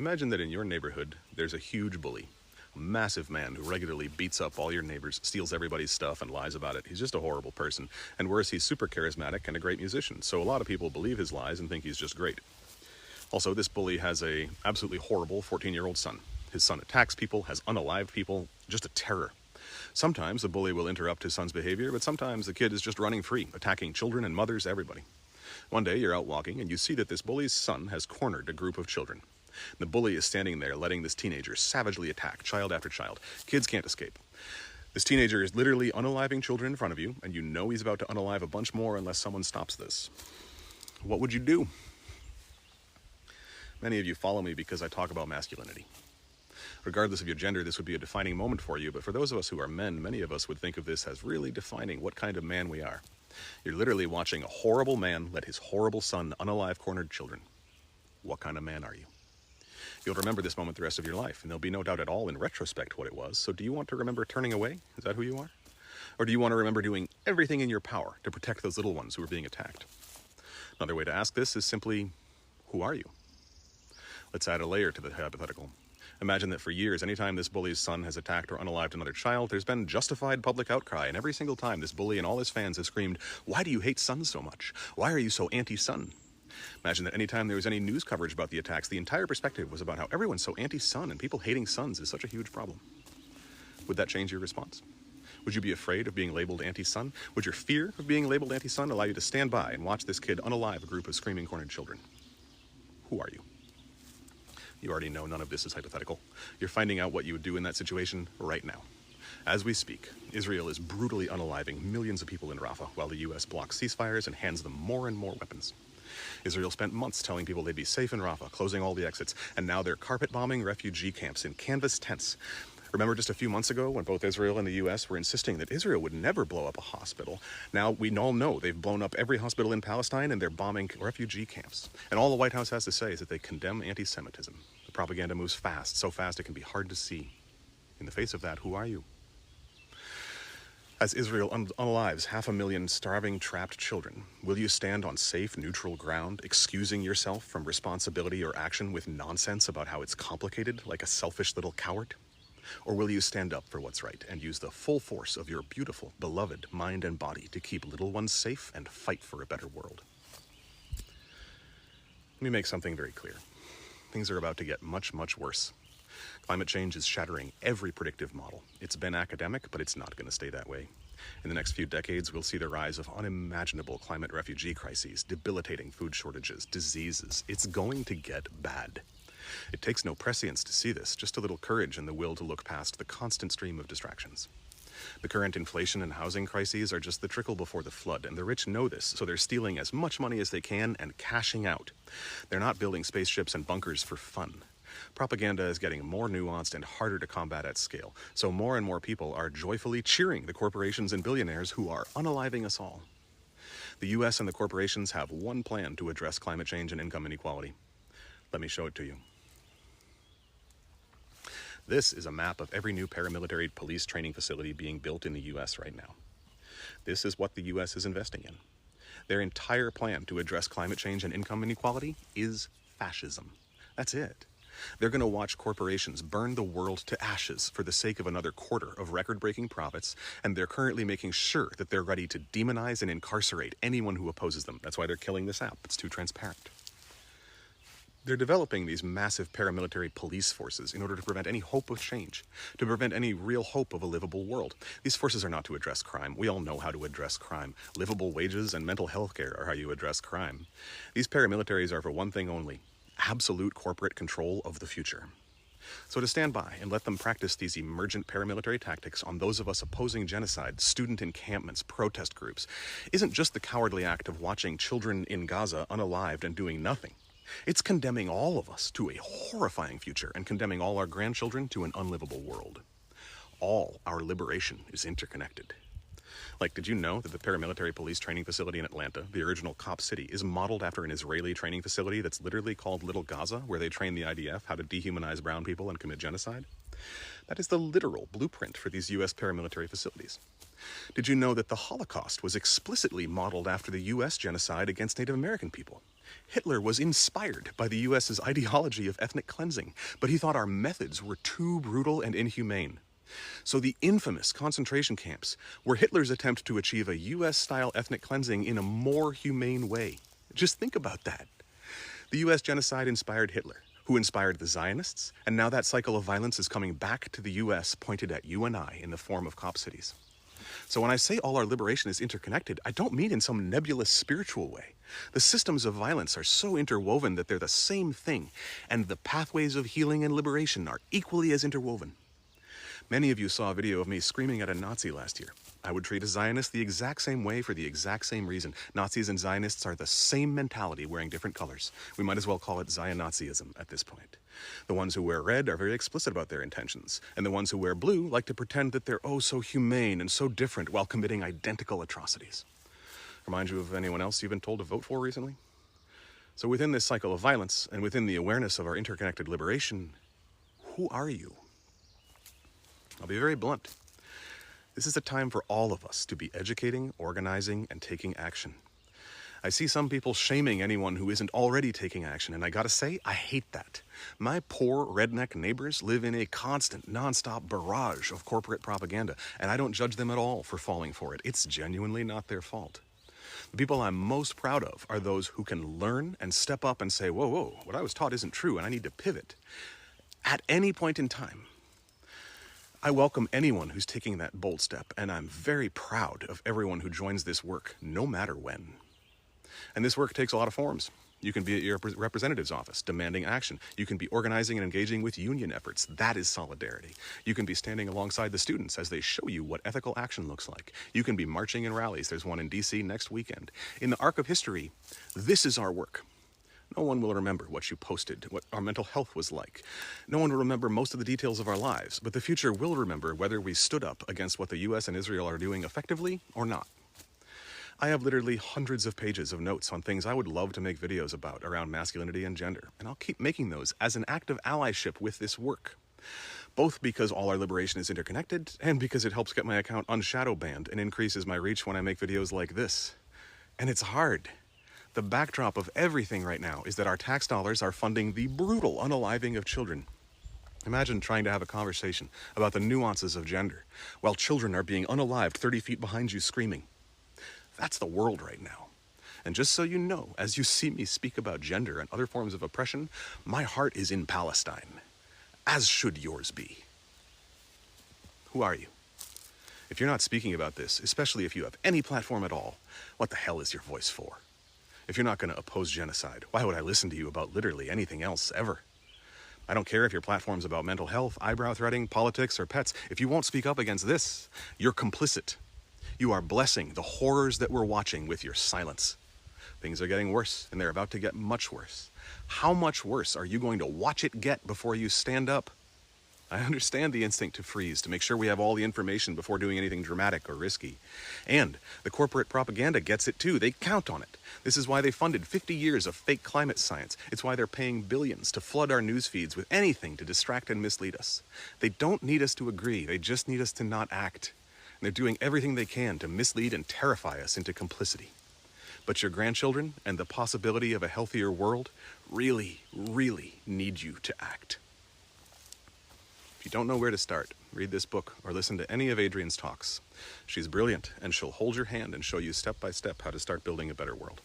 Imagine that in your neighborhood, there's a huge bully. A massive man who regularly beats up all your neighbors, steals everybody's stuff, and lies about it. He's just a horrible person. And worse, he's super charismatic and a great musician, so a lot of people believe his lies and think he's just great. Also, this bully has a absolutely horrible 14-year-old son. His son attacks people, has unalived people, just a terror. Sometimes the bully will interrupt his son's behavior, but sometimes the kid is just running free, attacking children and mothers, everybody. One day you're out walking and you see that this bully's son has cornered a group of children. The bully is standing there letting this teenager savagely attack child after child. Kids can't escape. This teenager is literally unaliving children in front of you, and you know he's about to unalive a bunch more unless someone stops this. What would you do? Many of you follow me because I talk about masculinity. Regardless of your gender, this would be a defining moment for you, but for those of us who are men, many of us would think of this as really defining what kind of man we are. You're literally watching a horrible man let his horrible son unalive cornered children. What kind of man are you? You'll remember this moment the rest of your life, and there'll be no doubt at all in retrospect what it was. So do you want to remember turning away? Is that who you are? Or do you want to remember doing everything in your power to protect those little ones who are being attacked? Another way to ask this is simply, who are you? Let's add a layer to the hypothetical. Imagine that for years, anytime this bully's son has attacked or unalived another child, there's been justified public outcry, and every single time this bully and all his fans have screamed, "Why do you hate sons so much? Why are you so anti-son?" Imagine that anytime there was any news coverage about the attacks, the entire perspective was about how everyone's so anti-son and people hating sons is such a huge problem. Would that change your response? Would you be afraid of being labeled anti-son? Would your fear of being labeled anti-son allow you to stand by and watch this kid unalive a group of screaming cornered children? Who are you? You already know none of this is hypothetical. You're finding out what you would do in that situation right now. As we speak, Israel is brutally unaliving millions of people in Rafah while the U.S. blocks ceasefires and hands them more and more weapons. Israel spent months telling people they'd be safe in Rafah, closing all the exits, and now they're carpet bombing refugee camps in canvas tents. Remember just a few months ago when both Israel and the U.S. were insisting that Israel would never blow up a hospital? Now we all know they've blown up every hospital in Palestine and they're bombing refugee camps. And all the White House has to say is that they condemn anti-Semitism. The propaganda moves fast, so fast it can be hard to see. In the face of that, who are you? As Israel unalives 500,000 starving, trapped children, will you stand on safe, neutral ground, excusing yourself from responsibility or action with nonsense about how it's complicated, like a selfish little coward? Or will you stand up for what's right and use the full force of your beautiful, beloved mind and body to keep little ones safe and fight for a better world? Let me make something very clear. Things are about to get much, much worse. Climate change is shattering every predictive model. It's been academic, but it's not going to stay that way. In the next few decades, we'll see the rise of unimaginable climate refugee crises, debilitating food shortages, diseases. It's going to get bad. It takes no prescience to see this, just a little courage and the will to look past the constant stream of distractions. The current inflation and housing crises are just the trickle before the flood, and the rich know this, so they're stealing as much money as they can and cashing out. They're not building spaceships and bunkers for fun. Propaganda is getting more nuanced and harder to combat at scale, so more and more people are joyfully cheering the corporations and billionaires who are unaliving us all. The U.S. and the corporations have one plan to address climate change and income inequality. Let me show it to you. This is a map of every new paramilitary police training facility being built in the U.S. right now. This is what the U.S. is investing in. Their entire plan to address climate change and income inequality is fascism. That's it. They're going to watch corporations burn the world to ashes for the sake of another quarter of record-breaking profits, and they're currently making sure that they're ready to demonize and incarcerate anyone who opposes them. That's why they're killing this app. It's too transparent. They're developing these massive paramilitary police forces in order to prevent any hope of change, to prevent any real hope of a livable world. These forces are not to address crime. We all know how to address crime. Livable wages and mental health care are how you address crime. These paramilitaries are for one thing only: absolute corporate control of the future. So to stand by and let them practice these emergent paramilitary tactics on those of us opposing genocide, student encampments, protest groups, isn't just the cowardly act of watching children in Gaza unalived and doing nothing. It's condemning all of us to a horrifying future and condemning all our grandchildren to an unlivable world. All our liberation is interconnected. Like, did you know that the paramilitary police training facility in Atlanta, the original Cop City, is modeled after an Israeli training facility that's literally called Little Gaza, where they train the IDF how to dehumanize brown people and commit genocide? That is the literal blueprint for these U.S. paramilitary facilities. Did you know that the Holocaust was explicitly modeled after the U.S. genocide against Native American people? Hitler was inspired by the US's ideology of ethnic cleansing, but he thought our methods were too brutal and inhumane. So the infamous concentration camps were Hitler's attempt to achieve a US-style ethnic cleansing in a more humane way. Just think about that. The US genocide inspired Hitler, who inspired the Zionists, and now that cycle of violence is coming back to the US, pointed at you and I in the form of cop cities. So when I say all our liberation is interconnected, I don't mean in some nebulous spiritual way. The systems of violence are so interwoven that they're the same thing, and the pathways of healing and liberation are equally as interwoven. Many of you saw a video of me screaming at a Nazi last year. I would treat a Zionist the exact same way for the exact same reason. Nazis and Zionists are the same mentality wearing different colors. We might as well call it Zionazism at this point. The ones who wear red are very explicit about their intentions, and the ones who wear blue like to pretend that they're oh so humane and so different while committing identical atrocities. Remind you of anyone else you've been told to vote for recently? So within this cycle of violence, and within the awareness of our interconnected liberation, who are you? I'll be very blunt. This is a time for all of us to be educating, organizing, and taking action. I see some people shaming anyone who isn't already taking action, and I gotta say, I hate that. My poor redneck neighbors live in a constant, nonstop barrage of corporate propaganda, and I don't judge them at all for falling for it. It's genuinely not their fault. The people I'm most proud of are those who can learn and step up and say, whoa, what I was taught isn't true, and I need to pivot. At any point in time, I welcome anyone who's taking that bold step, and I'm very proud of everyone who joins this work, no matter when. And this work takes a lot of forms. You can be at your representative's office, demanding action. You can be organizing and engaging with union efforts. That is solidarity. You can be standing alongside the students as they show you what ethical action looks like. You can be marching in rallies. There's one in DC next weekend. In the arc of history, this is our work. No one will remember what you posted, what our mental health was like. No one will remember most of the details of our lives, but the future will remember whether we stood up against what the US and Israel are doing effectively or not. I have literally hundreds of pages of notes on things I would love to make videos about around masculinity and gender, and I'll keep making those as an act of allyship with this work. Both because all our liberation is interconnected, and because it helps get my account unshadow banned and increases my reach when I make videos like this. And it's hard. The backdrop of everything right now is that our tax dollars are funding the brutal unaliving of children. Imagine trying to have a conversation about the nuances of gender while children are being unalived 30 feet behind you screaming. That's the world right now. And just so you know, as you see me speak about gender and other forms of oppression, my heart is in Palestine, as should yours be. Who are you? If you're not speaking about this, especially if you have any platform at all, what the hell is your voice for? If you're not going to oppose genocide, why would I listen to you about literally anything else ever? I don't care if your platform's about mental health, eyebrow threading, politics, or pets. If you won't speak up against this, you're complicit. You are blessing the horrors that we're watching with your silence. Things are getting worse, and they're about to get much worse. How much worse are you going to watch it get before you stand up? I understand the instinct to freeze, to make sure we have all the information before doing anything dramatic or risky. And the corporate propaganda gets it too. They count on it. This is why they funded 50 years of fake climate science. It's why they're paying billions to flood our news feeds with anything to distract and mislead us. They don't need us to agree. They just need us to not act. And they're doing everything they can to mislead and terrify us into complicity. But your grandchildren and the possibility of a healthier world really, really need you to act. If you don't know where to start, read this book or listen to any of Adrienne's talks. She's brilliant, and she'll hold your hand and show you step by step how to start building a better world.